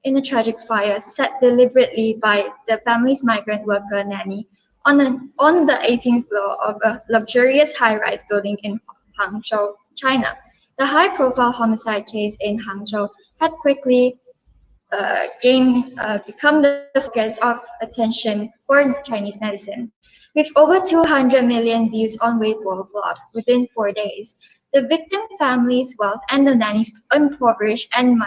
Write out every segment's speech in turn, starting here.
in a tragic fire set deliberately by the family's migrant worker nanny on the 18th floor of a luxurious high-rise building in Hangzhou, China. The high-profile homicide case in Hangzhou had quickly become the focus of attention for Chinese netizens. With over 200 million views on Weibo blog within 4 days, the victim family's wealth and the nanny's impoverished and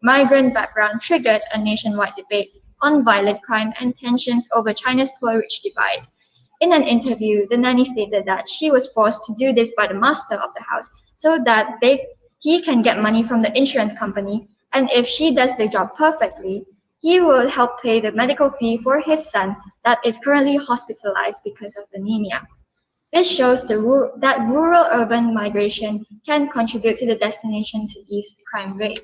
migrant background triggered a nationwide debate on violent crime and tensions over China's poor-rich divide. In an interview, the nanny stated that she was forced to do this by the master of the house so that he can get money from the insurance company, and if she does the job perfectly, he will help pay the medical fee for his son that is currently hospitalized because of anemia. This shows that rural-urban migration can contribute to the destination city's crime rate.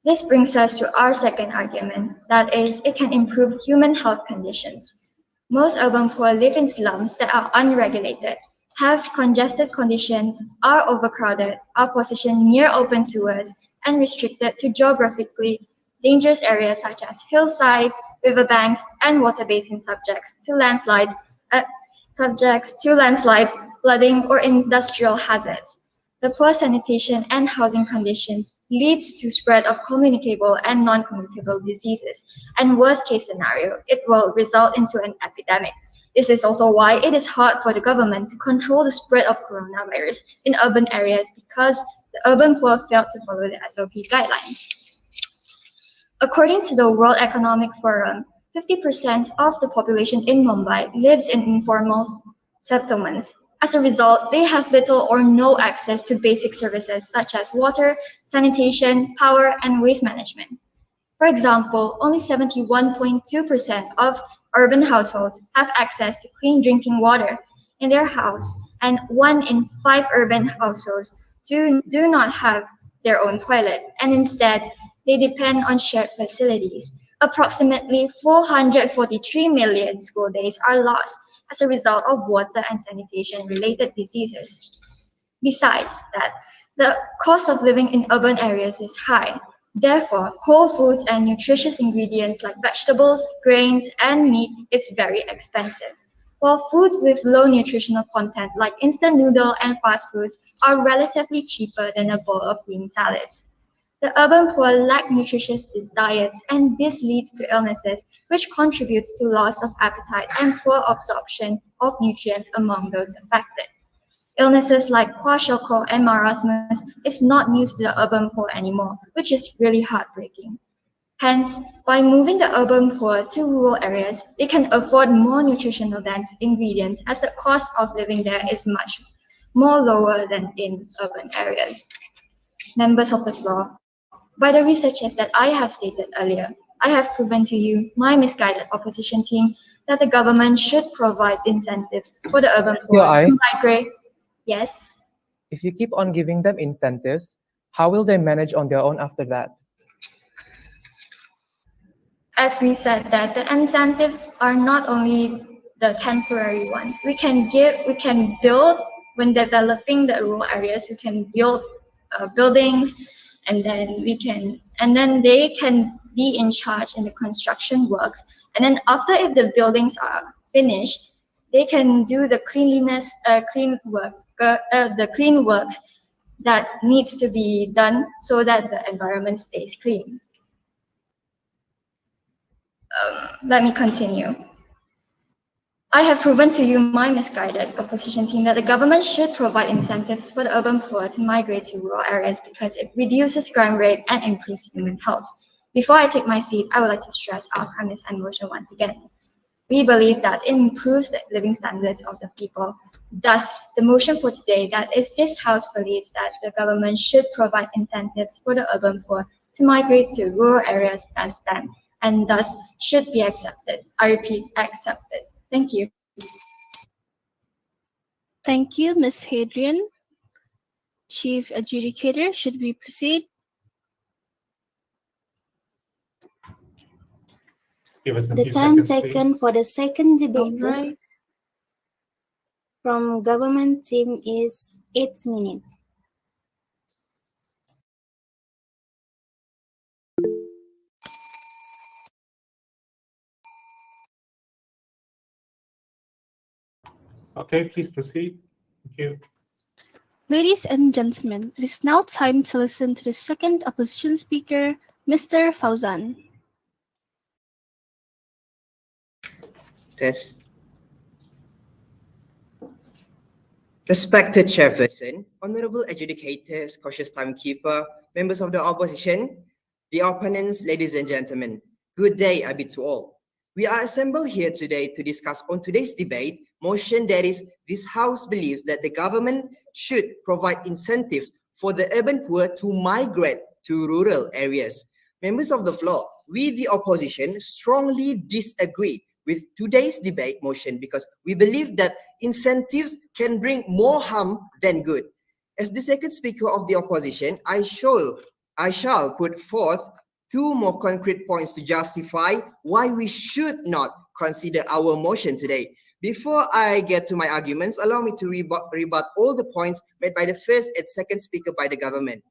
This brings us to our second argument, that is, it can improve human health conditions. Most urban poor live in slums that are unregulated, have congested conditions, are overcrowded, are positioned near open sewers, and restricted to geographically dangerous areas such as hillsides, riverbanks, and water basins subjects to landslides, flooding, or industrial hazards. The poor sanitation and housing conditions leads to spread of communicable and non-communicable diseases, and worst case scenario, it will result into an epidemic. This is also why it is hard for the government to control the spread of coronavirus in urban areas because the urban poor failed to follow the SOP guidelines. According to the World Economic Forum, 50% of the population in Mumbai lives in informal settlements. As a result, they have little or no access to basic services such as water, sanitation, power, and waste management. For example, only 71.2% of urban households have access to clean drinking water in their house, and 1 in 5 urban households do not have their own toilet, and instead, they depend on shared facilities. Approximately 443 million school days are lost as a result of water and sanitation-related diseases. Besides that, the cost of living in urban areas is high. Therefore, whole foods and nutritious ingredients like vegetables, grains, and meat is very expensive, while food with low nutritional content like instant noodle and fast foods are relatively cheaper than a bowl of green salads. The urban poor lack nutritious diets, and this leads to illnesses, which contributes to loss of appetite and poor absorption of nutrients among those affected. Illnesses like kwashiorkor and marasmus is not news to the urban poor anymore, which is really heartbreaking. Hence, by moving the urban poor to rural areas, they can afford more nutritional dense ingredients as the cost of living there is much more lower than in urban areas. Members of the floor, by the researches that I have stated earlier, I have proven to you, my misguided opposition team, that the government should provide incentives for the urban poor to migrate. Yes? If you keep on giving them incentives, how will they manage on their own after that? As we said that the incentives are not only the temporary ones. We can build when developing the rural areas. We can build buildings, and then they can be in charge in the construction works. And then after, if the buildings are finished, they can do the the clean works that needs to be done so that the environment stays clean. Let me continue. I have proven to you, my misguided opposition team, that the government should provide incentives for the urban poor to migrate to rural areas because it reduces crime rate and improves human health. Before I take my seat, I would like to stress our premise and motion once again. We believe that it improves the living standards of the people. Thus, the motion for today, that is, this House believes that the government should provide incentives for the urban poor to migrate to rural areas as stand, and thus should be accepted. I repeat, accepted. Thank you. Thank you, Ms. Hadrian. Chief Adjudicator, should we proceed? The time taken for the second debate from government team is 8 minutes. Okay, please proceed. Thank you. Ladies and gentlemen, it is now time to listen to the second opposition speaker, Mr. Fauzan. Test. Respected Chairperson, Honorable Adjudicators, cautious timekeeper, members of the opposition, the opponents, ladies and gentlemen, good day I bid to all. We are assembled here today to discuss on today's debate motion that is this House believes that the government should provide incentives for the urban poor to migrate to rural areas. Members of the floor, we the opposition strongly disagree with today's debate motion because we believe that incentives can bring more harm than good. As the second speaker of the opposition, I shall put forth two more concrete points to justify why we should not consider our motion today. Before I get to my arguments, allow me to rebut all the points made by the first and second speaker by the government.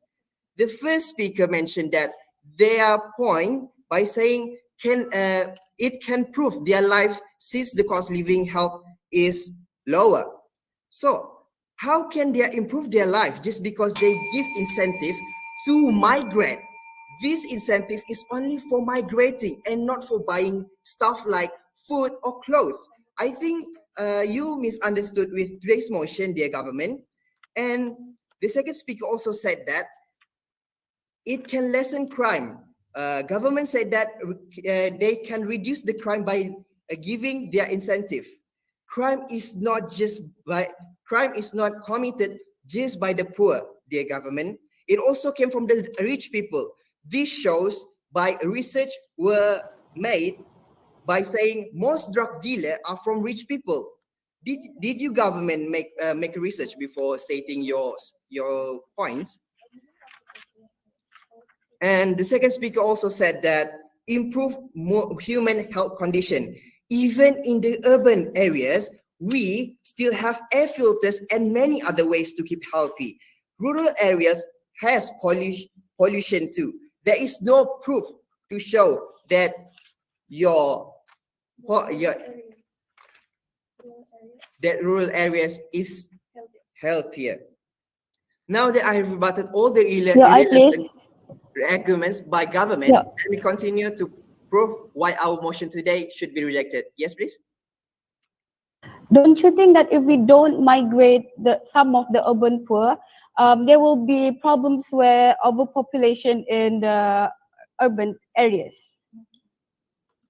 The first speaker mentioned that their point by saying it can prove their life since the cost of living health is lower. So how can they improve their life just because they give incentive to migrate? This incentive is only for migrating and not for buying stuff like food or clothes. I think you misunderstood with today's motion, dear government. And the second speaker also said that it can lessen crime. Government said that they can reduce the crime by giving their incentive. Crime is not committed just by the poor, dear government. It also came from the rich people. This shows by research were made by saying most drug dealers are from rich people. Did you government make research before stating your points? And the second speaker also said that improve more human health condition. Even in the urban areas, we still have air filters and many other ways to keep healthy. Rural areas has pollution too. There is no proof to show that that rural areas is healthier. Now that I have rebutted all the irrelevant arguments by government, let me continue to prove why our motion today should be rejected. Yes, please. Don't you think that if we don't migrate some of the urban poor, there will be problems where overpopulation in the urban areas?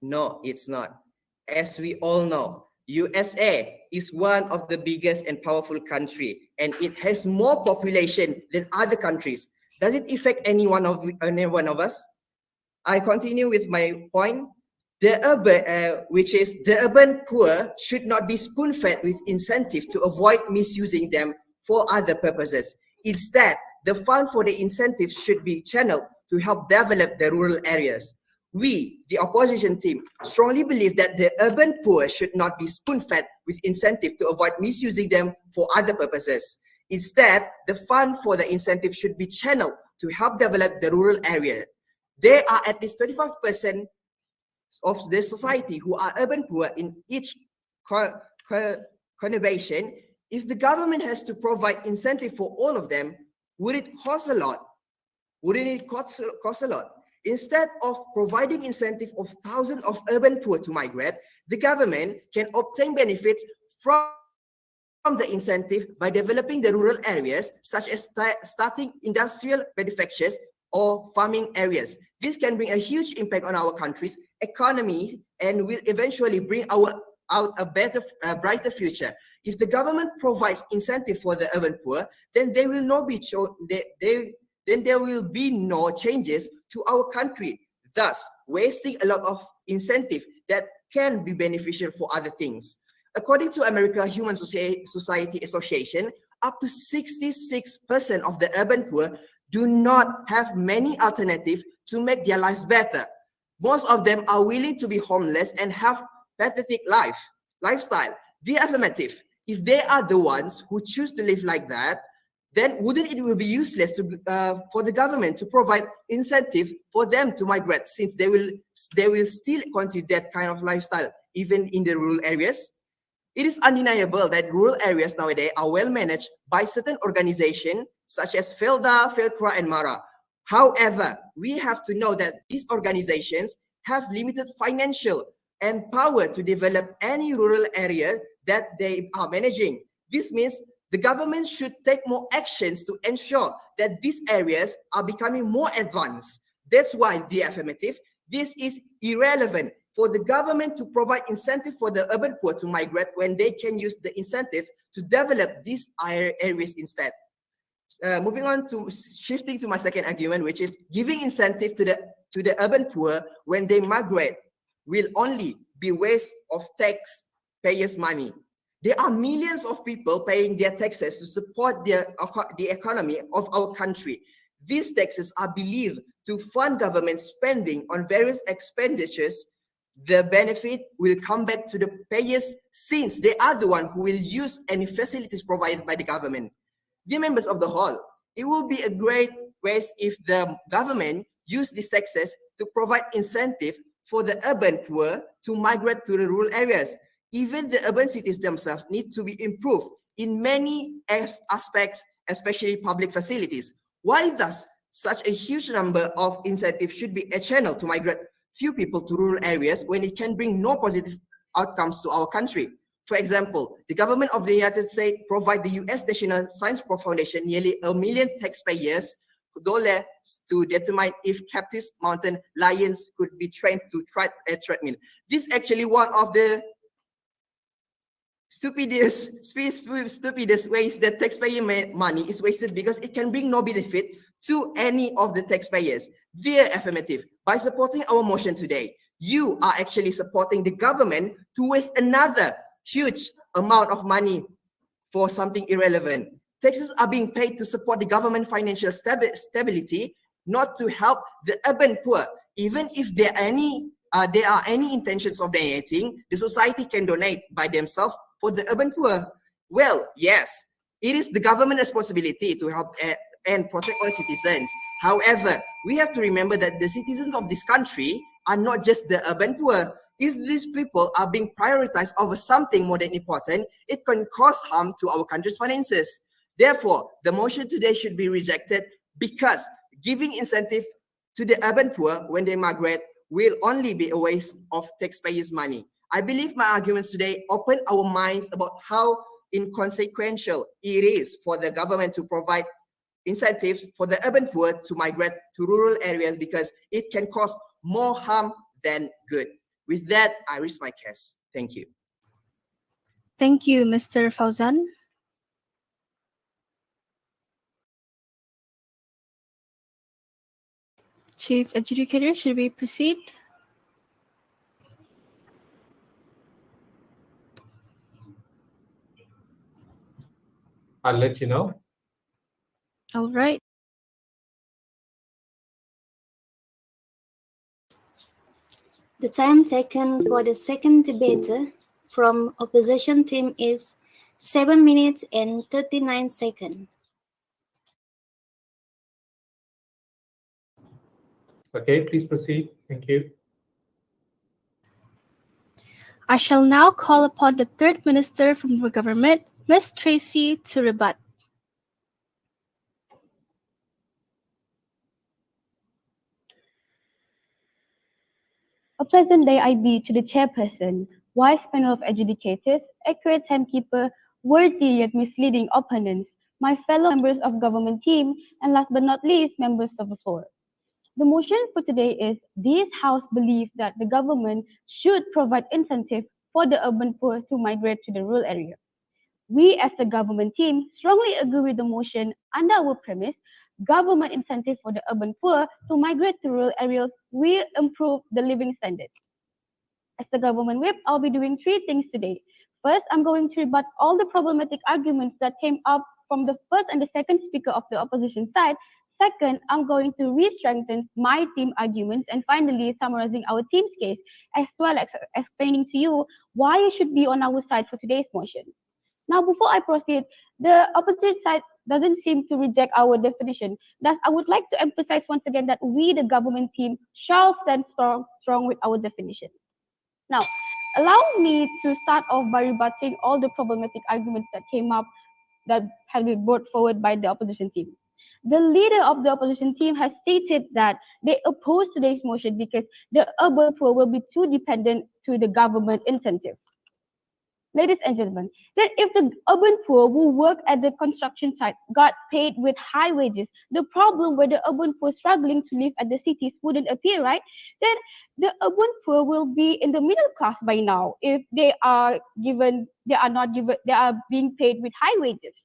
No, it's not. As we all know, USA is one of the biggest and powerful country, and it has more population than other countries. Does it affect any one of us? I continue with my point. The urban poor should not be spoon-fed with incentive to avoid misusing them for other purposes. Instead, the fund for the incentive should be channeled to help develop the rural areas. We, the opposition team, strongly believe that the urban poor should not be spoon-fed with incentive to avoid misusing them for other purposes. Instead, the fund for the incentive should be channeled to help develop the rural area. There are at least 25% of the society who are urban poor in each conurbation. If the government has to provide incentive for all of them, would it cost a lot? Wouldn't it cost a lot? Instead of providing incentive of thousands of urban poor to migrate, the government can obtain benefits from the incentive by developing the rural areas, such as starting industrial manufactures or farming areas. This can bring a huge impact on our country's economy and will eventually bring out a better, brighter future. If the government provides incentive for the urban poor, then there will not be then there will be no changes to our country, thus wasting a lot of incentive that can be beneficial for other things. According to American Human Society Association, up to 66% of the urban poor do not have many alternatives to make their lives better. Most of them are willing to be homeless and have pathetic lifestyle. The affirmative, if they are the ones who choose to live like that, then wouldn't it will be useless for the government to provide incentive for them to migrate, since they will still continue that kind of lifestyle even in the rural areas? It is undeniable that rural areas nowadays are well managed by certain organizations such as Felda, Felcra, and Mara. However, we have to know that these organizations have limited financial and power to develop any rural area that they are managing. This means the government should take more actions to ensure that these areas are becoming more advanced. That's why the affirmative, this is irrelevant for the government to provide incentive for the urban poor to migrate when they can use the incentive to develop these areas instead. Moving on to shifting to my second argument, which is giving incentive to the urban poor when they migrate will only be waste of taxpayers' money. There are millions of people paying their taxes to support the economy of our country. These taxes are believed to fund government spending on various expenditures. The benefit will come back to the payers since they are the one who will use any facilities provided by the government. Dear members of the hall, it will be a great waste if the government use these taxes to provide incentive for the urban poor to migrate to the rural areas. Even the urban cities themselves need to be improved in many aspects, especially public facilities. Why thus such a huge number of incentives should be a channel to migrate few people to rural areas when it can bring no positive outcomes to our country? For example, the government of the United States provide the U.S. National Science Foundation nearly $1 million taxpayers dollars to determine if captive mountain lions could be trained to try a treadmill. This is actually one of the stupidest ways that taxpayer money is wasted because it can bring no benefit to any of the taxpayers. Dear affirmative, by supporting our motion today, you are actually supporting the government to waste another huge amount of money for something irrelevant. Taxes are being paid to support the government financial stability, not to help the urban poor. Even if there are any intentions of donating, the society can donate by themselves for the urban poor. Well, yes, it is the government responsibility to help and protect all citizens. However, we have to remember that the citizens of this country are not just the urban poor. If these people are being prioritized over something more than important, it can cause harm to our country's finances. Therefore, the motion today should be rejected because giving incentive to the urban poor when they migrate will only be a waste of taxpayers' money. I believe my arguments today open our minds about how inconsequential it is for the government to provide incentives for the urban poor to migrate to rural areas because it can cause more harm than good. With that, I raise my case. Thank you. Thank you, Mr. Fauzan. Chief Adjudicator, should we proceed? I'll let you know. All right. The time taken for the second debater from opposition team is 7 minutes and 39 seconds. Okay, please proceed. Thank you. I shall now call upon the third minister from the government, Ms. Tracy, to rebut. A pleasant day I be to the chairperson, wise panel of adjudicators, accurate timekeeper, worthy yet misleading opponents, my fellow members of government team, and last but not least, members of the floor. The motion for today is this House believes that the government should provide incentive for the urban poor to migrate to the rural area. We as the government team strongly agree with the motion under our premise, government incentive for the urban poor to migrate to rural areas will improve the living standard. As the government whip, I'll be doing three things today. First, I'm going to rebut all the problematic arguments that came up from the first and the second speaker of the opposition side. Second, I'm going to re-strengthen my team arguments. And finally, summarizing our team's case, as well as explaining to you why you should be on our side for today's motion. Now, before I proceed, the opposite side doesn't seem to reject our definition. Thus, I would like to emphasize once again that we, the government team, shall stand strong with our definition. Now, Allow me to start off by rebutting all the problematic arguments that came up that had been brought forward by the opposition team. The leader of the opposition team has stated that they oppose today's motion because the urban poor will be too dependent to the government incentive. Ladies and gentlemen, that if the urban poor who work at the construction site got paid with high wages, the problem where the urban poor struggling to live at the cities wouldn't appear, right? Then the urban poor will be in the middle class by now if they are being paid with high wages.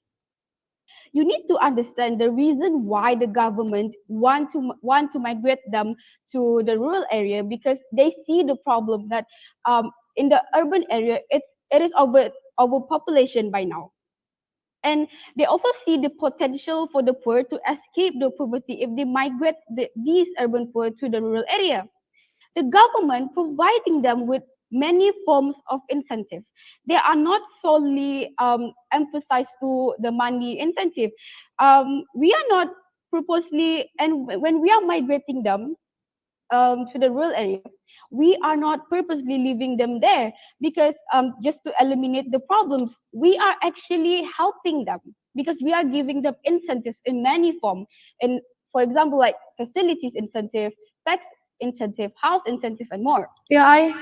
You need to understand the reason why the government want to migrate them to the rural area, because they see the problem that in the urban area it is overpopulation by now. And they also see the potential for the poor to escape the poverty if they migrate these urban poor to the rural area. The government providing them with many forms of incentive. They are not solely emphasized to the money incentive. We are not purposely, and when we are migrating them to the rural area, we are not purposely leaving them there because just to eliminate the problems. We are actually helping them because we are giving them incentives in many forms. And for example, like facilities incentive, tax incentive, house incentive, and more. Yeah,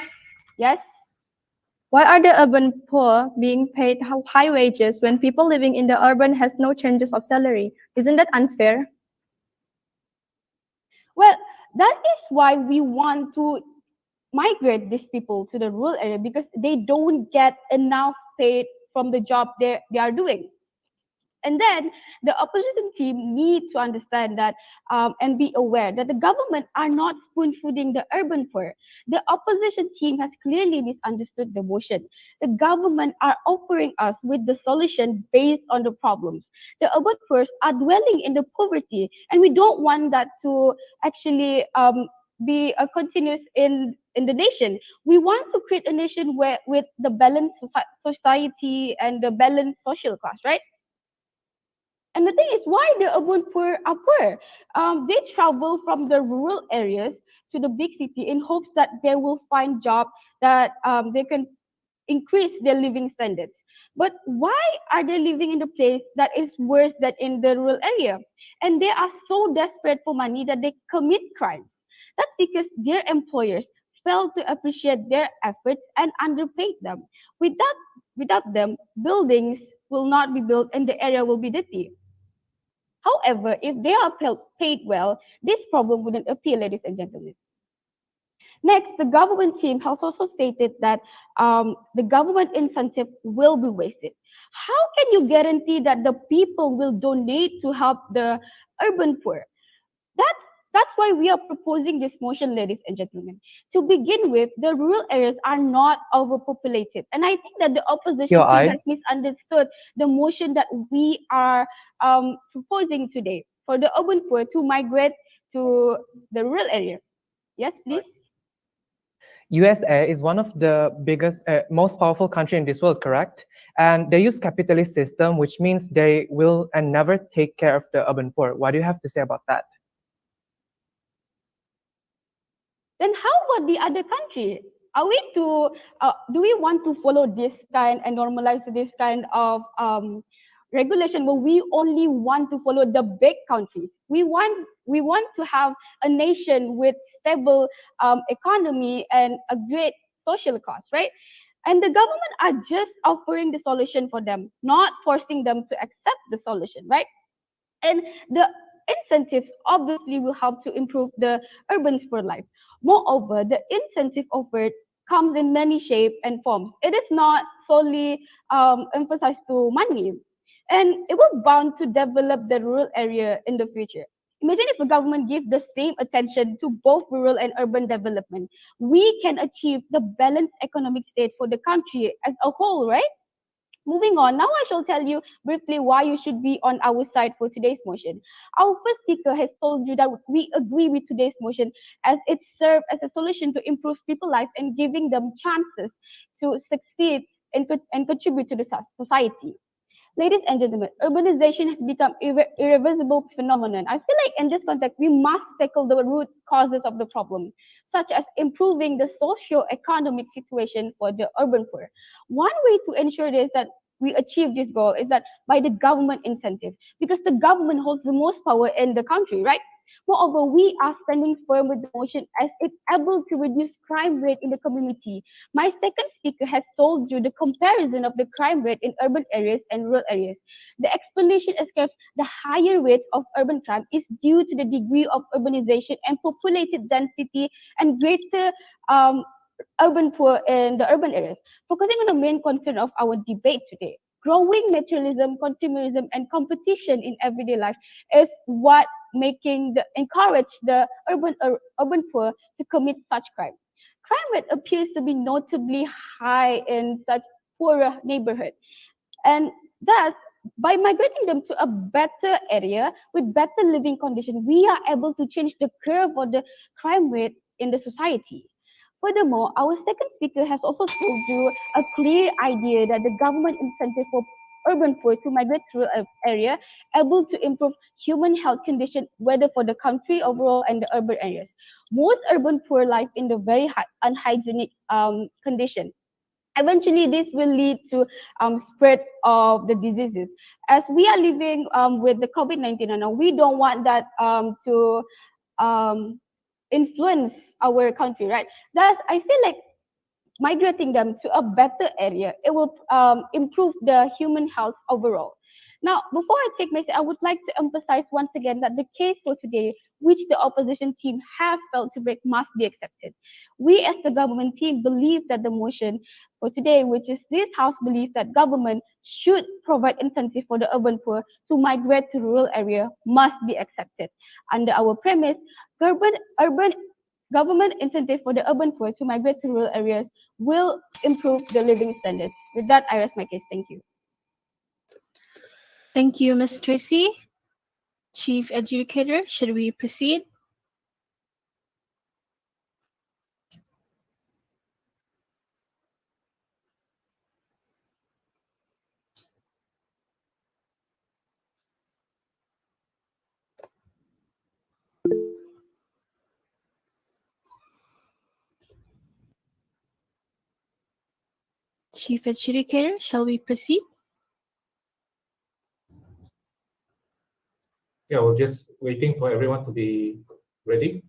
Yes. why are the urban poor being paid high wages when people living in the urban has no changes of salary? Isn't that unfair? Well, that is why we want to migrate these people to the rural area because they don't get enough paid from the job they are doing. And then the opposition team need to understand that and be aware that the government are not spoon feeding the urban poor. The opposition team has clearly misunderstood the motion. The government are offering us with the solution based on the problems. The urban poor are dwelling in the poverty, and we don't want that to actually be a continuous in the nation. We want to create a nation where with the balanced society and the balanced social class, right? And the thing is, why the urban poor are poor? They travel from the rural areas to the big city in hopes that they will find job that they can increase their living standards. But why are they living in the place that is worse than in the rural area? And they are so desperate for money that they commit crimes. That's because their employers fail to appreciate their efforts and underpaid them. Without them, buildings will not be built and the area will be dirty. However, if they are paid well, this problem wouldn't appear, ladies and gentlemen. Next, the government team has also stated that the government incentive will be wasted. How can you guarantee that the people will donate to help the urban poor? That's that's why we are proposing this motion, ladies and gentlemen. To begin with, the rural areas are not overpopulated. And I think that the opposition Your team eye. has misunderstood the motion that we are proposing today for the urban poor to migrate to the rural area. Yes, please. USA is one of the biggest, most powerful country in this world, correct? And they use capitalist system, which means they will and never take care of the urban poor. What do you have to say about that? Then how about the other country? Are we to do we want to follow this kind and normalize this kind of regulation where we only want to follow the big countries? We want to have a nation with stable economy and a great social class, right? And the government are just offering the solution for them, not forcing them to accept the solution, right? And the incentives obviously will help to improve the urban poor life. Moreover, the incentive offered comes in many shapes and forms. It is not solely emphasized to money, and it will bound to develop the rural area in the future. Imagine if the government give the same attention to both rural and urban development. We can achieve the balanced economic state for the country as a whole, right? Moving on, now I shall tell you briefly why you should be on our side for today's motion. Our first speaker has told you that we agree with today's motion as it serves as a solution to improve people's life and giving them chances to succeed and contribute to the society. Ladies and gentlemen, urbanization has become irreversible phenomenon. I feel like in this context, we must tackle the root causes of the problem, such as improving the socio-economic situation for the urban poor. One way to ensure this that we achieve this goal is that by the government incentive, because the government holds the most power in the country, right? Moreover, we are standing firm with the motion as it able to reduce crime rate in the community. My second speaker has told you the comparison of the crime rate in urban areas and rural areas. The explanation ascribes the higher rate of urban crime is due to the degree of urbanization and populated density and greater urban poor in the urban areas. Focusing on the main concern of our debate today, growing materialism, consumerism, and competition in everyday life is what encourage the urban poor to commit such crime. Crime rate appears to be notably high in such poorer neighborhood, and thus by migrating them to a better area with better living conditions, we are able to change the curve of the crime rate in the society. Furthermore, our second speaker has also told you a clear idea that the government incentive for urban poor to migrate to rural area able to improve human health condition, whether for the country overall and the urban areas. Most urban poor live in the very unhygienic condition. Eventually, this will lead to spread of the diseases. As we are living with the COVID-19 now, we don't want that to influence our country, right? Thus, I feel like migrating them to a better area, it will improve the human health overall. Now, before I take my say, I would like to emphasize once again that the case for today, which the opposition team have failed to break, must be accepted. We as the government team believe that the motion for today, which is this House believes that government should provide incentive for the urban poor to migrate to rural area, must be accepted. Under our premise, urban government incentive for the urban poor to migrate to rural areas will improve the living standards. With that, I rest my case. Thank you. Thank you, Ms. Tracy. Chief Adjudicator, should we proceed? Chief Adjudicator, shall we proceed? Yeah, we're just waiting for everyone to be ready.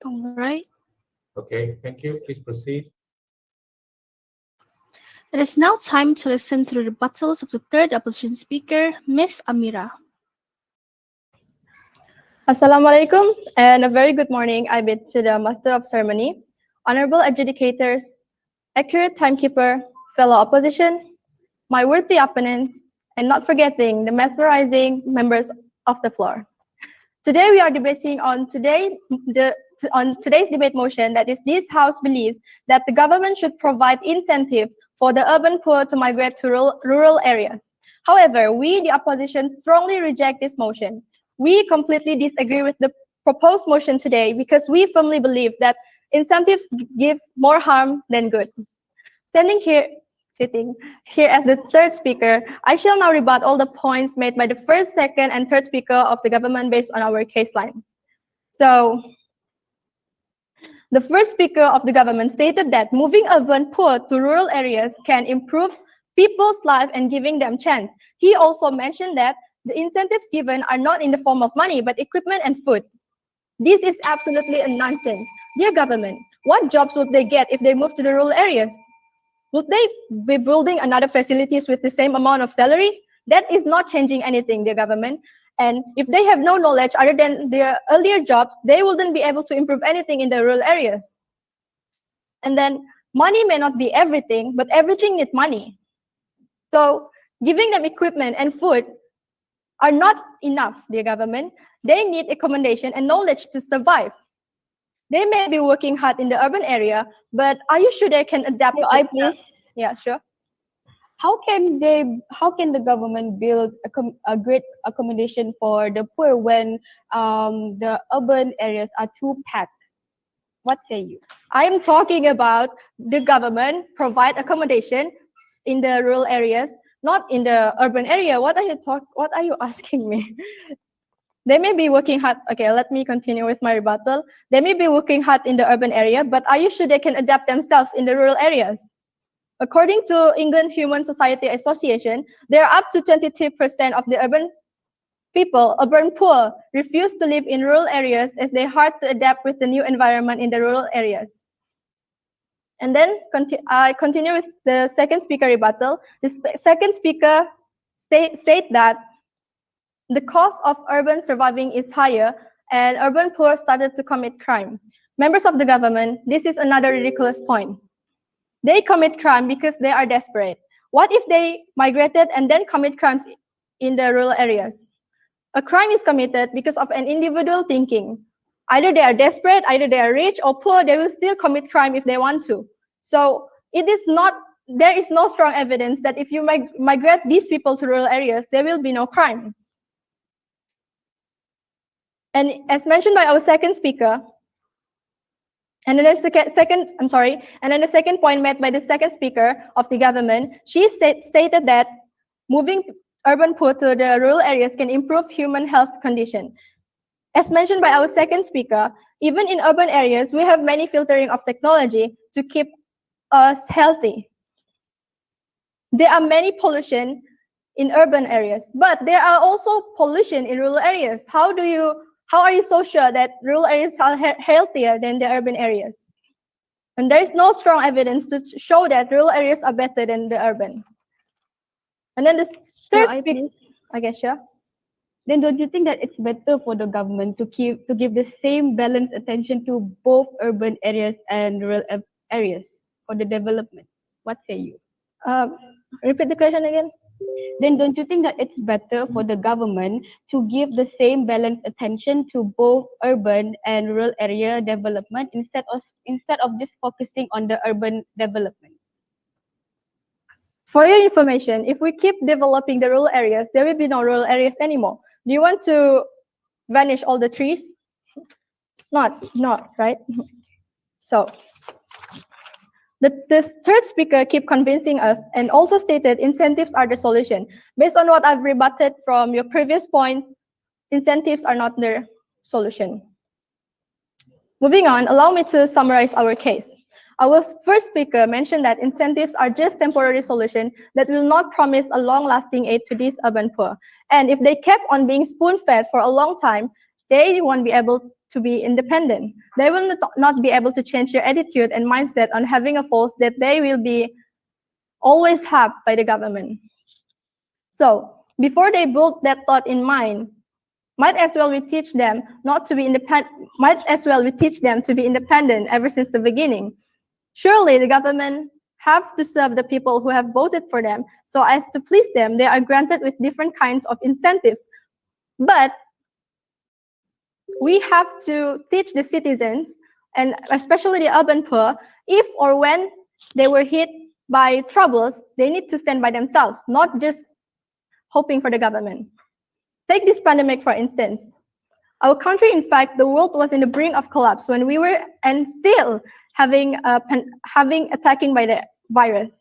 All right. Okay, thank you. Please proceed. It is now time to listen to the rebuttals of the third opposition speaker, Ms. Amira. Assalamualaikum and a very good morning. I bid to the Master of Ceremony, honorable adjudicators, accurate timekeeper, fellow opposition, my worthy opponents, and not forgetting the mesmerizing members of the floor. Today we are debating on today's debate motion, that is, this House believes that the government should provide incentives for the urban poor to migrate to rural areas. However, we, the opposition, strongly reject this motion. We completely disagree with the proposed motion today because we firmly believe that incentives give more harm than good. Sitting here as the third speaker, I shall now rebut all the points made by the first, second, and third speaker of the government based on our case line. So, the first speaker of the government stated that moving urban poor to rural areas can improve people's life and giving them chance. He also mentioned that the incentives given are not in the form of money, but equipment and food. This is absolutely a nonsense. Dear government, what jobs would they get if they move to the rural areas? Would they be building another facilities with the same amount of salary? That is not changing anything, dear government. And if they have no knowledge other than their earlier jobs, they wouldn't be able to improve anything in the rural areas. And then money may not be everything, but everything needs money. So giving them equipment and food are not enough, dear government. They need accommodation and knowledge to survive. They may be working hard in the urban area, but are you sure they can adapt? Please. Yeah, sure. How can the government build a great accommodation for the poor when the urban areas are too packed? What say you? I am talking about the government provide accommodation in the rural areas, not in the urban area. What are you asking me? They may be working hard. Okay, let me continue with my rebuttal. They may be working hard in the urban area, but are you sure they can adapt themselves in the rural areas? According to England Human Society Association, there are up to 23% of the urban poor, refuse to live in rural areas as they're hard to adapt with the new environment in the rural areas. And then I continue with the second speaker rebuttal. The second speaker state that the cost of urban surviving is higher and urban poor started to commit crime. Members of the government, this is another ridiculous point. They commit crime because they are desperate. What if they migrated and then commit crimes in the rural areas? A crime is committed because of an individual thinking. Either they are desperate, either they are rich or poor, they will still commit crime if they want to. So there is no strong evidence that if you migrate these people to rural areas, there will be no crime. And as mentioned by our second speaker, and then the second point made by the second speaker of the government, she stated that moving urban poor to the rural areas can improve human health condition. As mentioned by our second speaker, even in urban areas, we have many filtering of technology to keep us healthy. There are many pollution in urban areas, but there are also pollution in rural areas. How are you so sure that rural areas are healthier than the urban areas? And there is no strong evidence to show that rural areas are better than the urban. And then the third speaker, okay, sure. Then don't you think that it's better for the government to give the same balanced attention to both urban areas and rural areas for the development? What say you? Repeat the question again. Then don't you think that it's better for the government to give the same balanced attention to both urban and rural area development instead of just focusing on the urban development? For your information, if we keep developing the rural areas, there will be no rural areas anymore. Do you want to vanish all the trees? Not, right? So this third speaker keep convincing us and also stated incentives are the solution. Based on what I've rebutted from your previous points, incentives are not the solution. Moving on, allow me to summarize our case. Our first speaker mentioned that incentives are just temporary solution that will not promise a long-lasting aid to these urban poor. And if they kept on being spoon-fed for a long time, they won't be able to be independent. They will not be able to change their attitude and mindset on having a force that they will be always have by the government. So before they build that thought in mind, might as well we teach them to be independent ever since the beginning. Surely the government have to serve the people who have voted for them, so as to please them, they are granted with different kinds of incentives. But we have to teach the citizens, and especially the urban poor, if or when they were hit by troubles, they need to stand by themselves, not just hoping for the government. Take this pandemic, for instance. Our country, in fact, the world was in the brink of collapse when we were and still having attacking by the virus.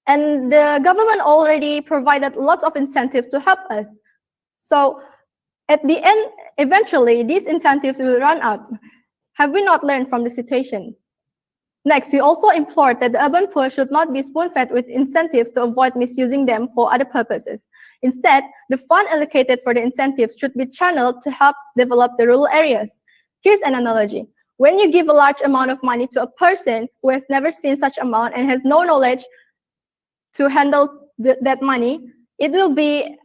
And the government already provided lots of incentives to help us. So at the end, eventually, these incentives will run out. Have we not learned from the situation? Next, we also implored that the urban poor should not be spoon-fed with incentives to avoid misusing them for other purposes. Instead, the fund allocated for the incentives should be channeled to help develop the rural areas. Here's an analogy. When you give a large amount of money to a person who has never seen such amount and has no knowledge to handle that money, it will be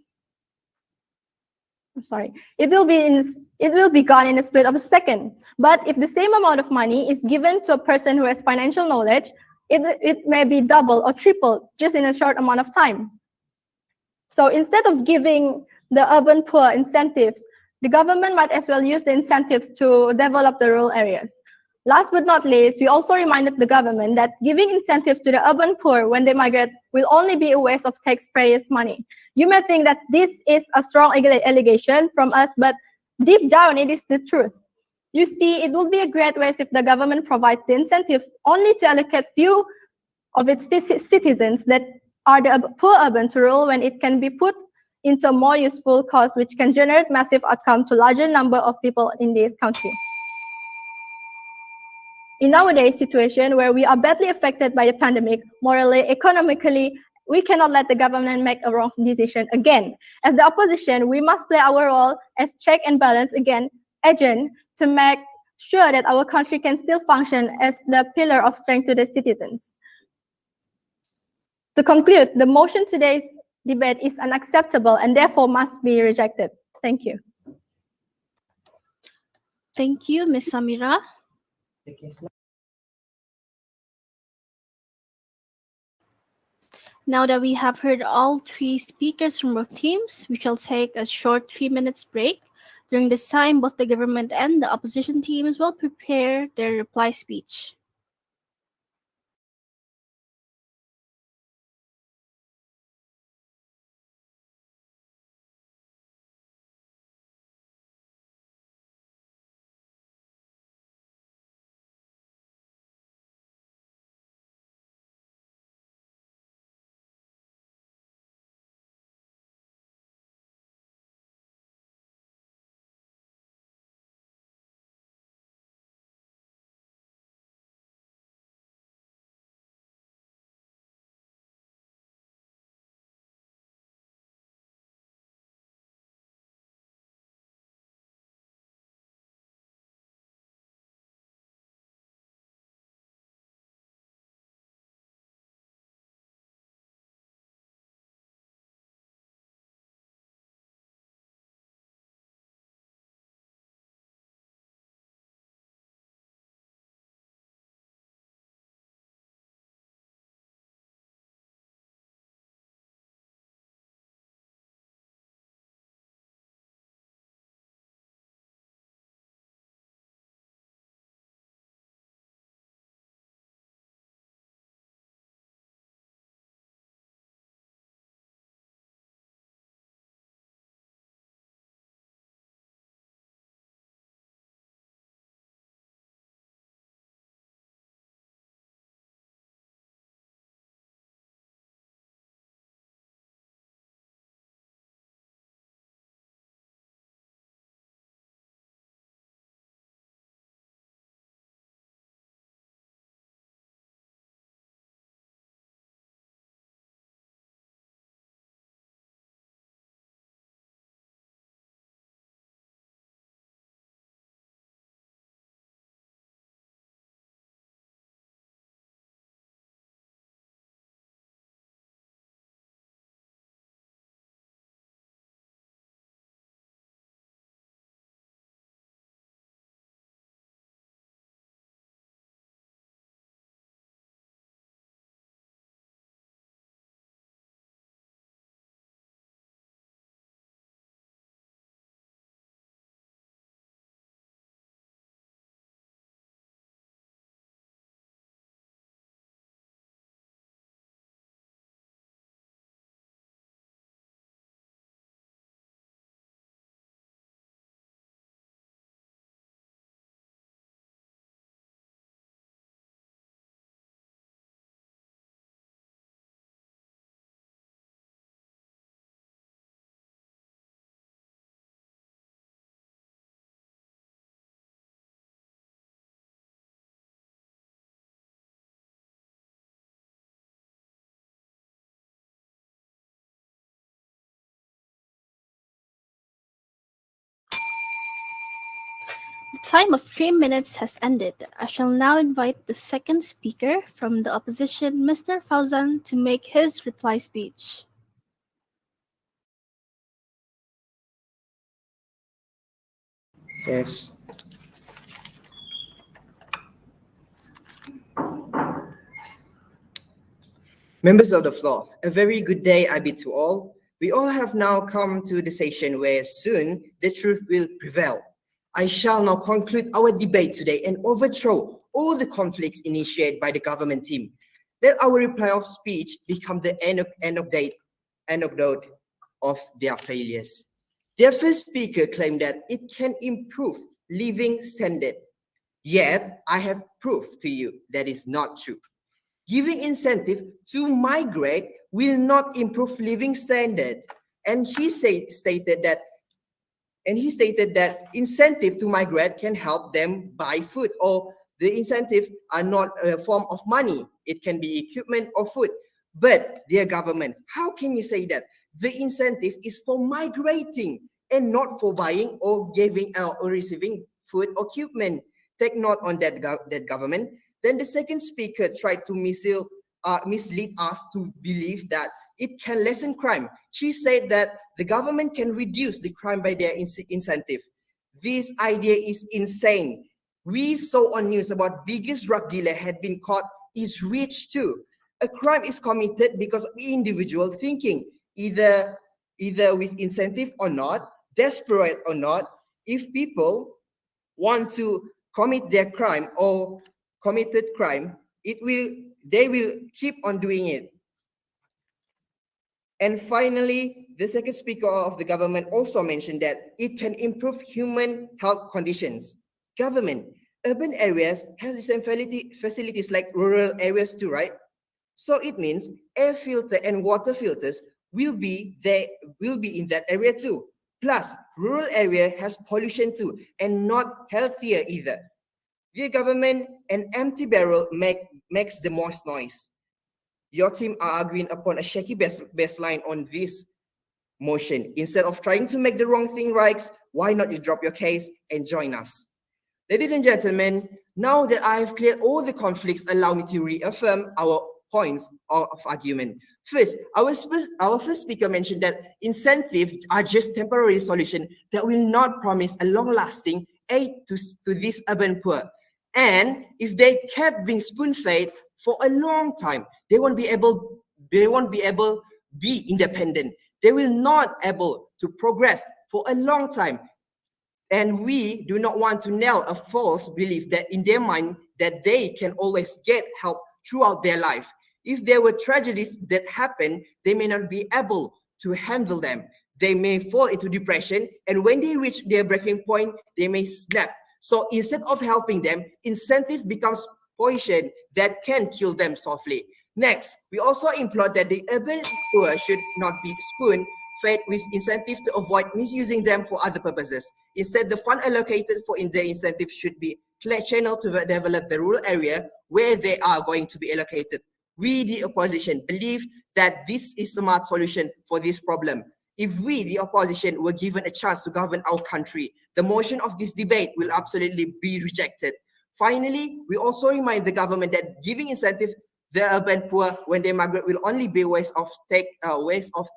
gone in a split of a second. But if the same amount of money is given to a person who has financial knowledge, it may be double or triple just in a short amount of time. So instead of giving the urban poor incentives, the government might as well use the incentives to develop the rural areas. Last but not least, we also reminded the government that giving incentives to the urban poor when they migrate will only be a waste of taxpayers' money. You may think that this is a strong allegation from us, but deep down it is the truth. You see, it will be a great waste if the government provides the incentives only to allocate few of its citizens that are the poor urban to rule when it can be put into a more useful cause which can generate massive outcome to larger number of people in this country. In nowadays situation where we are badly affected by the pandemic, morally, economically, we cannot let the government make a wrong decision again. As the opposition, we must play our role as check and balance agent to make sure that our country can still function as the pillar of strength to the citizens. To conclude, the motion today's debate is unacceptable and therefore must be rejected. Thank you. Thank you, Ms. Samira. Now that we have heard all three speakers from both teams, we shall take a short 3 minutes break. During this time, both the government and the opposition teams will prepare their reply speech. The time of 3 minutes has ended. I shall now invite the second speaker from the opposition, Mr. Fauzan, to make his reply speech. Yes. Members of the floor, a very good day I bid to all. We all have now come to the session where soon the truth will prevail. I shall now conclude our debate today and overthrow all the conflicts initiated by the government team. Let our reply of speech become the anecdote of their failures. Their first speaker claimed that it can improve living standard. Yet, I have proved to you that is not true. Giving incentive to migrate will not improve living standard. And he stated that incentive to migrate can help them buy food, or the incentive are not a form of money. It can be equipment or food. But dear government, how can you say that the incentive is for migrating and not for buying or giving or receiving food or equipment? Take note on that, that government. Then the second speaker tried to mislead us to believe that it can lessen crime. She said that the government can reduce the crime by their incentive. This idea is insane. We saw on news about biggest drug dealer had been caught is rich too. A crime is committed because of individual thinking, either with incentive or not, desperate or not. If people want to commit their crime or committed crime, they will keep on doing it. And finally, the second speaker of the government also mentioned that it can improve human health conditions. Government, urban areas has the same facilities like rural areas too, right? So it means air filter and water filters will be in that area too. Plus, rural area has pollution too, and not healthier either. Dear government, an empty barrel makes the most noise. Your team are arguing upon a shaky baseline on this motion. Instead of trying to make the wrong thing right, why not you drop your case and join us? Ladies and gentlemen, now that I have cleared all the conflicts, allow me to reaffirm our points of argument. First, our first speaker mentioned that incentives are just temporary solution that will not promise a long-lasting aid to this urban poor. And if they kept being spoon-fed for a long time, they won't be able be independent. They will not able to progress for a long time. And we do not want to nail a false belief that in their mind that they can always get help throughout their life. If there were tragedies that happen, they may not be able to handle them. They may fall into depression, and when they reach their breaking point, they may snap. So instead of helping them, incentive becomes poison that can kill them softly. Next, we also implore that the urban poor should not be spoon-fed with incentives to avoid misusing them for other purposes. Instead, the fund allocated for the incentive should be channeled to develop the rural area where they are going to be allocated. We, the opposition, believe that this is a smart solution for this problem. If we, the opposition, were given a chance to govern our country, the motion of this debate will absolutely be rejected. Finally, we also remind the government that giving incentive the urban poor when they migrate will only be waste of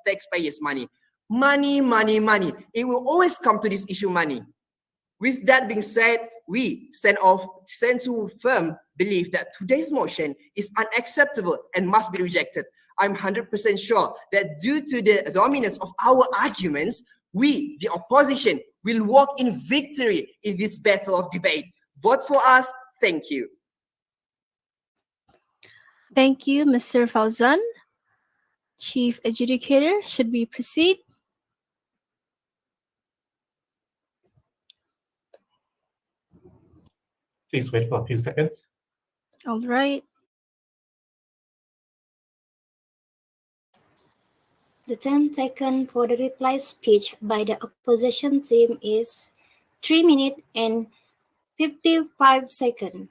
taxpayers' money. Money, money, money. It will always come to this issue, money. With that being said, we stand to firm belief that today's motion is unacceptable and must be rejected. I'm 100% sure that due to the dominance of our arguments, we, the opposition, will walk in victory in this battle of debate. Vote for us. Thank you. Thank you, Mr. Fauzan. Chief Adjudicator, should we proceed? Please wait for a few seconds. All right. The time taken for the reply speech by the opposition team is 3 minutes and 55 seconds.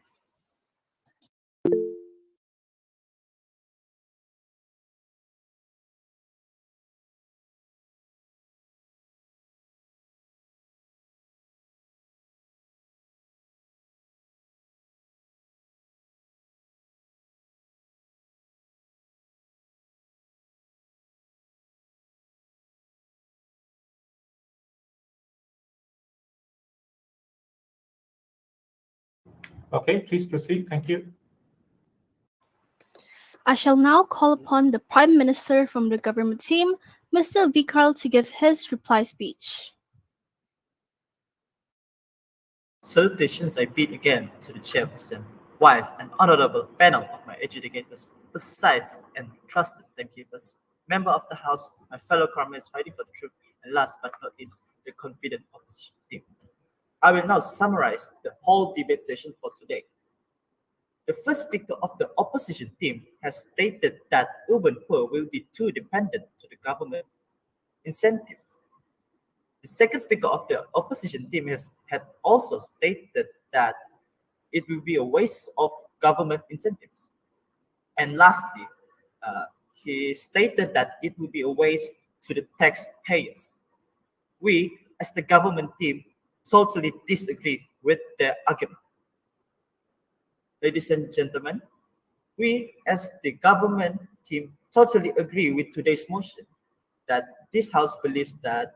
Okay, please proceed. Thank you. I shall now call upon the Prime Minister from the government team, Mr. Vikral, to give his reply speech. Salutations I bid again to the chairperson, wise and honorable panel of my adjudicators, precise and trusted timekeepers, member of the House, my fellow comrades fighting for the truth, and last but not least, the confident opposition team. I will now summarize the whole debate session for today. The first speaker of the opposition team has stated that urban poor will be too dependent to the government incentive. The second speaker of the opposition team had also stated that it will be a waste of government incentives. And lastly, he stated that it will be a waste to the taxpayers. We, as the government team, totally disagree with their argument. Ladies and gentlemen, we, as the government team, totally agree with today's motion that this House believes that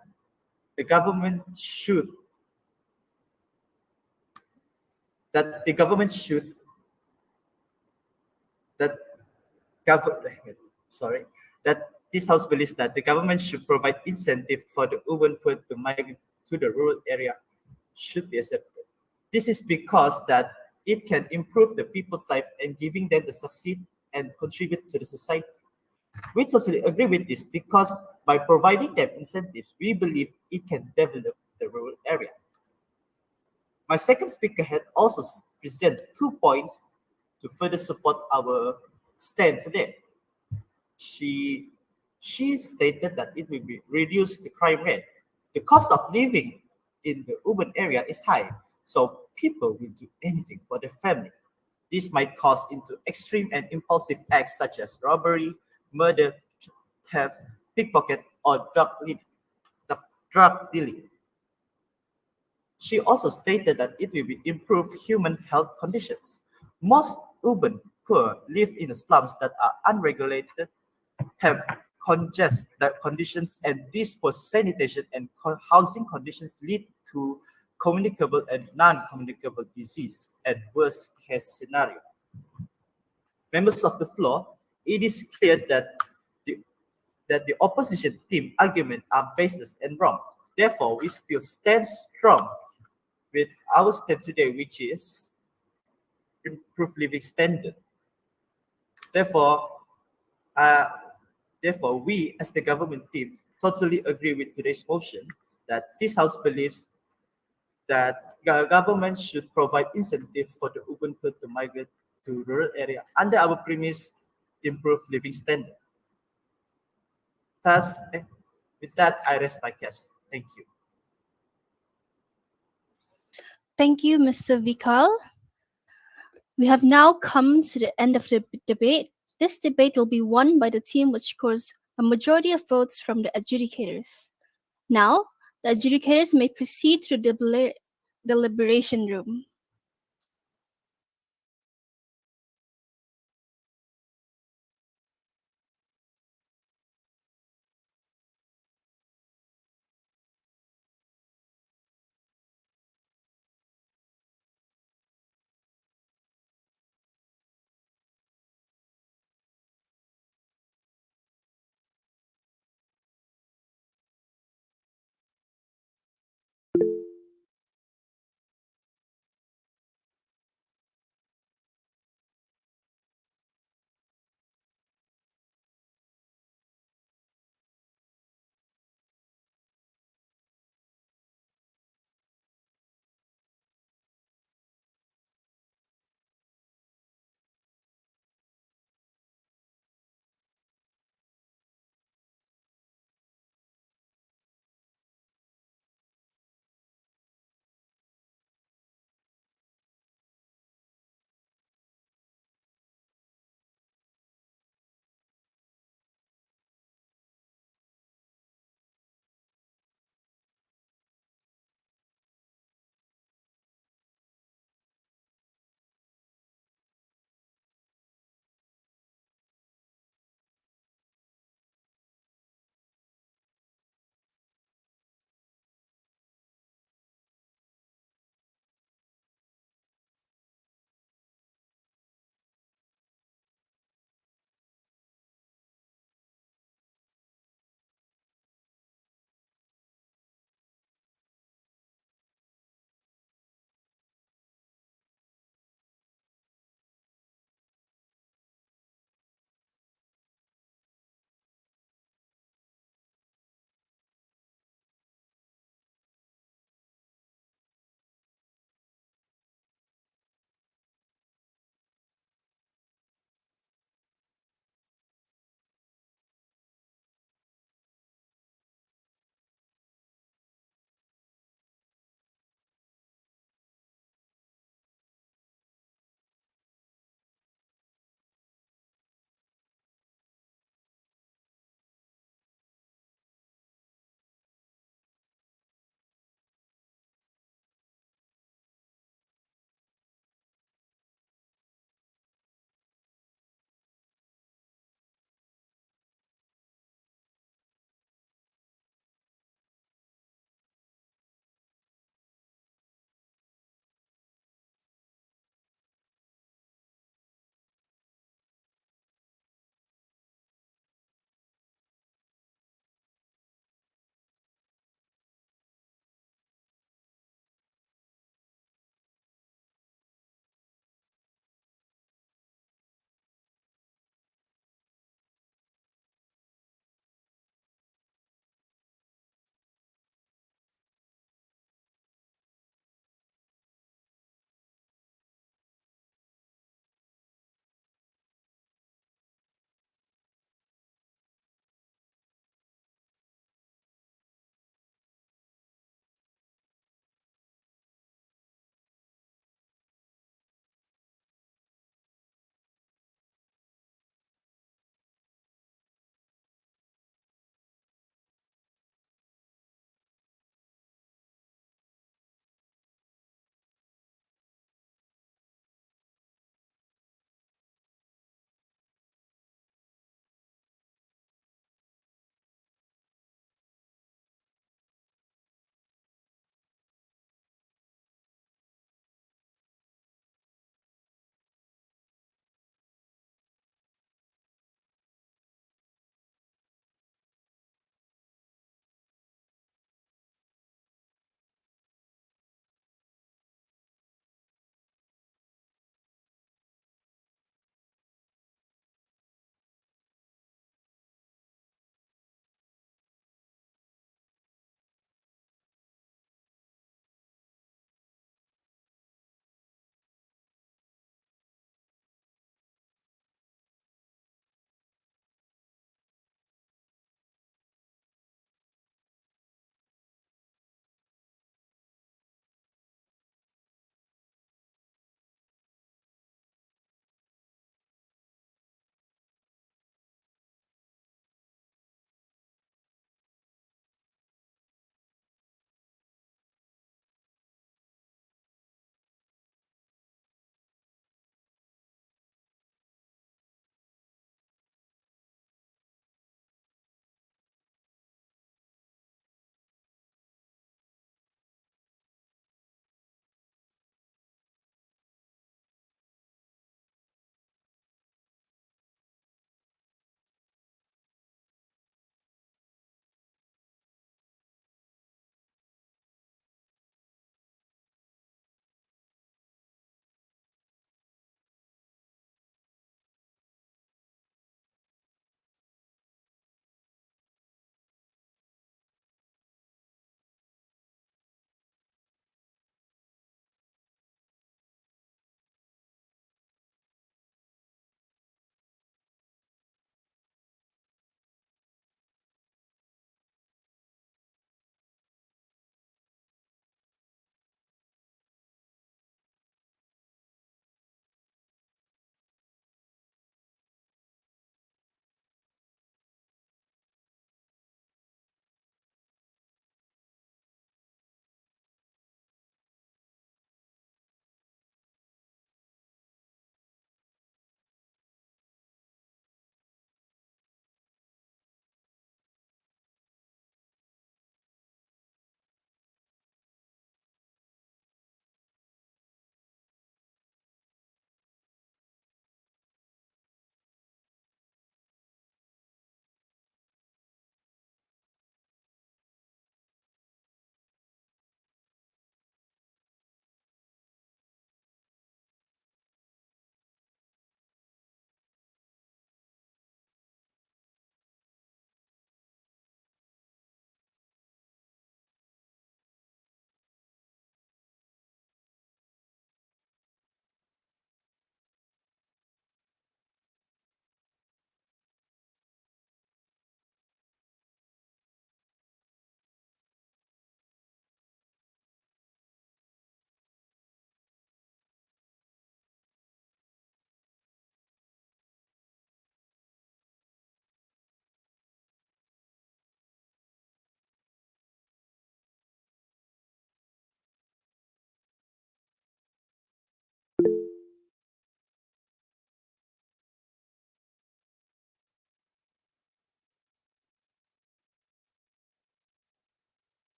the government should that the government should that government sorry that this House believes that the government should provide incentive for the urban poor to migrate to the rural area should be accepted. This is because that it can improve the people's life and giving them to succeed and contribute to the society. We totally agree with this because by providing them incentives, we believe it can develop the rural area. My second speaker had also presented 2 points to further support our stand today. She stated that it will reduce the crime rate. The cost of living in the urban area is high, so people will do anything for their family. This might cause into extreme and impulsive acts such as robbery, murder, theft, pickpocket, or drug dealing. She also stated that it will improve human health conditions. Most urban poor live in slums that are unregulated, have congested conditions, and these poor sanitation and housing conditions lead to communicable and non-communicable disease and worst case scenario. Members of the floor, it is clear that the opposition team arguments are baseless and wrong. Therefore, we still stand strong with our stand today, which is improve living standard. Therefore, uh, we as the government team totally agree with today's motion that this House believes that government should provide incentive for the urban poor to migrate to rural area under our premise improve living standard. Thus, with that, I rest my case. Thank you. Thank you, Mr. Vikal. We have now come to the end of the debate. This debate will be won by the team which scores a majority of votes from the adjudicators. Now, the adjudicators may proceed to the deliberation room.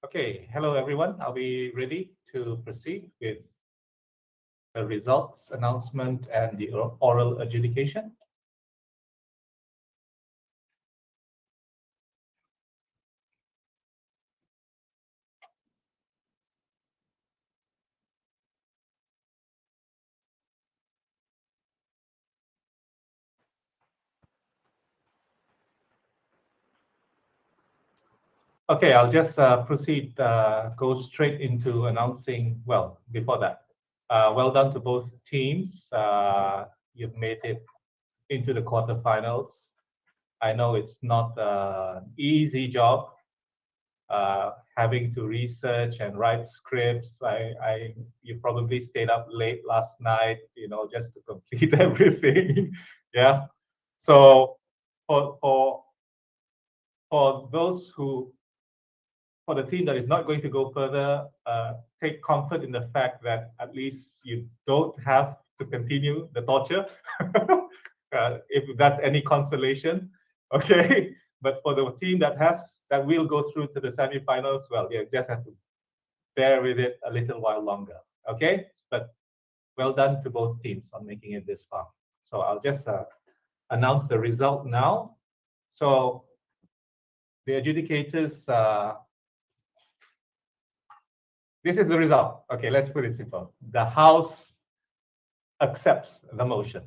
Okay, hello everyone. Are we ready to proceed with the results announcement and the oral adjudication? Okay, I'll just proceed, go straight into announcing, well, before that, well done to both teams. You've made it into the quarterfinals. I know it's not an easy job, having to research and write scripts. You probably stayed up late last night, just to complete everything. Yeah. So for those who, for the team that is not going to go further, take comfort in the fact that at least you don't have to continue the torture, if that's any consolation. Okay, but for the team that will go through to the semifinals, well, you just have to bear with it a little while longer. Okay, but well done to both teams on making it this far. So I'll just announce the result now. So the adjudicators. This is the result. Okay, let's put it simple. The House accepts the motion.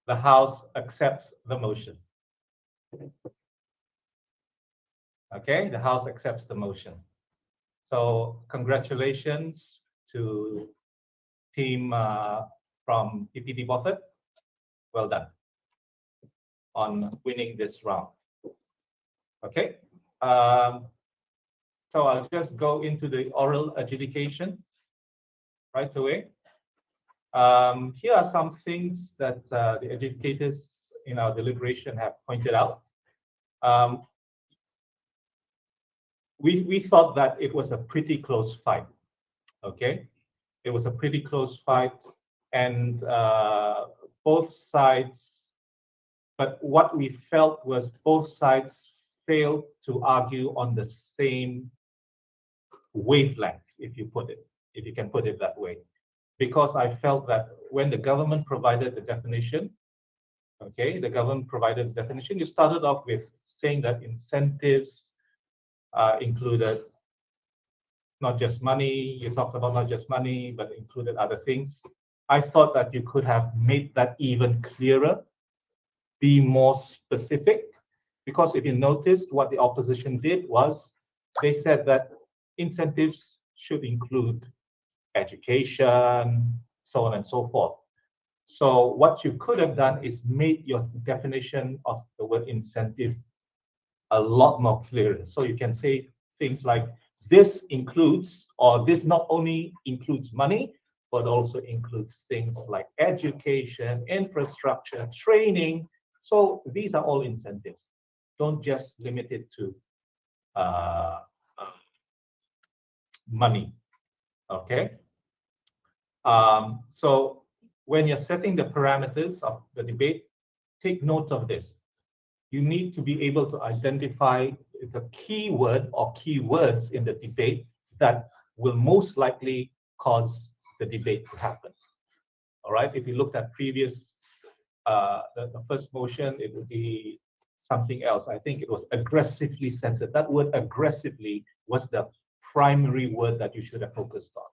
The House accepts the motion. Okay, the House accepts the motion. So congratulations to team from PPT Buffett. Well done on winning this round. Okay, so I'll just go into the oral adjudication right away. Here are some things that the adjudicators in our deliberation have pointed out. We thought that it was a pretty close fight. Okay, it was a pretty close fight, and both sides. But what we felt was both sides failed to argue on the same wavelength, if you can put it that way. Because I felt that when the government provided the definition, okay, the government provided the definition, you started off with saying that incentives included not just money, you talked about not just money, but included other things. I thought that you could have made that even clearer, be more specific, because if you noticed what the opposition did was they said that incentives should include education, so on and so forth. So what you could have done is made your definition of the word incentive a lot more clear. So you can say things like, this includes, or this not only includes money, but also includes things like education, infrastructure, training. So these are all incentives. Don't just limit it to money. Okay. So when you're setting the parameters of the debate, take note of this. You need to be able to identify the keyword or keywords in the debate that will most likely cause the debate to happen. All right. If you looked at previous, the first motion, it would be something else. I think it was aggressively censored. That word aggressively was the primary word that you should have focused on.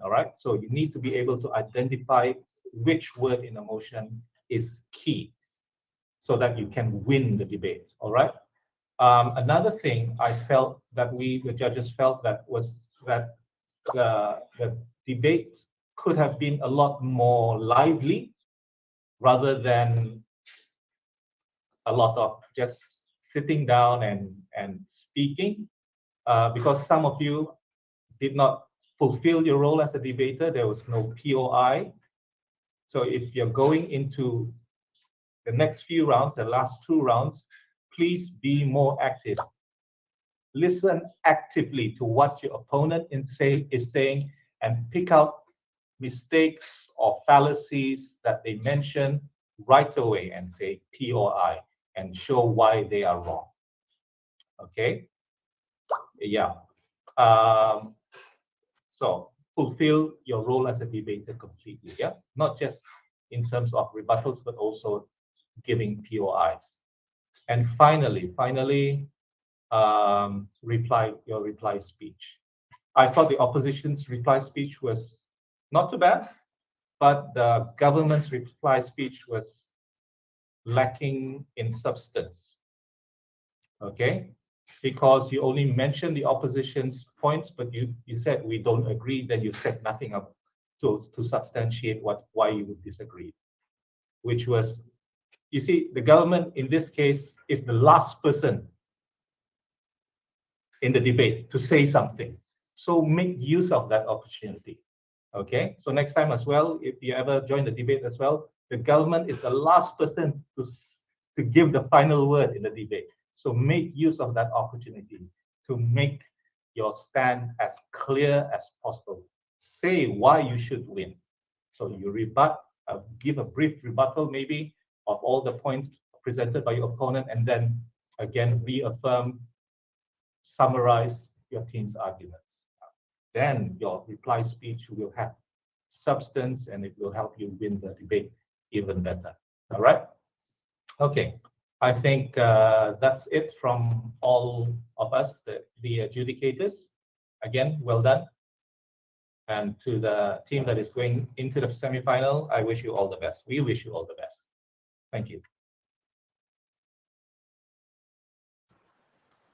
All right, so you need to be able to identify which word in a motion is key so that you can win the debate. All right. Another thing I felt that the judges felt that was that the debate could have been a lot more lively rather than a lot of just sitting down and speaking, because some of you did not fulfill your role as a debater. There was no POI. So if you're going into the next few rounds, the last two rounds, please be more active. Listen actively to what your opponent is saying and pick out mistakes or fallacies that they mention right away and say POI and show why they are wrong. Okay. Yeah. So fulfill your role as a debater completely. Yeah. Not just in terms of rebuttals, but also giving POIs. And finally, your reply speech. I thought the opposition's reply speech was not too bad, but the government's reply speech was lacking in substance. Okay, because you only mentioned the opposition's points, but you said we don't agree, then you said nothing up to substantiate why you would disagree, which was, you see, the government in this case is the last person in the debate to say something. So make use of that opportunity. Okay, so next time as well, if you ever join the debate as well, the government is the last person to give the final word in the debate. So make use of that opportunity to make your stand as clear as possible. Say why you should win. So you give a brief rebuttal maybe of all the points presented by your opponent, and then again reaffirm, summarize your team's arguments. Then your reply speech will have substance and it will help you win the debate even better. All right? Okay. I think that's it from all of us, the adjudicators. Again, well done. And to the team that is going into the semifinal, I wish you all the best. We wish you all the best. Thank you.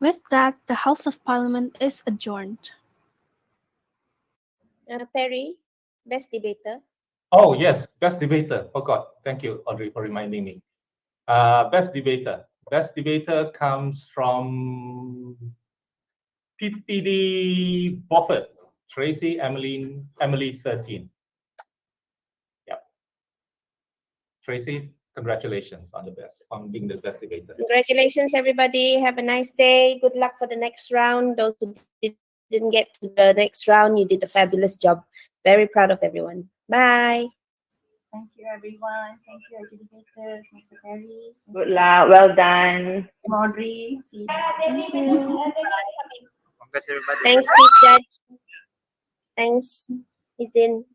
With that, the House of Parliament is adjourned. Perry, best debater. Oh, yes, best debater. Forgot. Thank you, Audrey, for reminding me. Best debater. Best debater comes from PPD Beaufort, Tracy Emily 13. Yeah. Tracy, congratulations on being the best debater. Congratulations, everybody. Have a nice day. Good luck for the next round. Those who didn't get to the next round, you did a fabulous job. Very proud of everyone. Bye. Thank you, everyone. Thank you, adjudicators, Mr. Perry. Good luck. Well done. Audrey. See you. Thank you. Congrats, everybody. Thanks, Chief Judge. Thanks, Izin.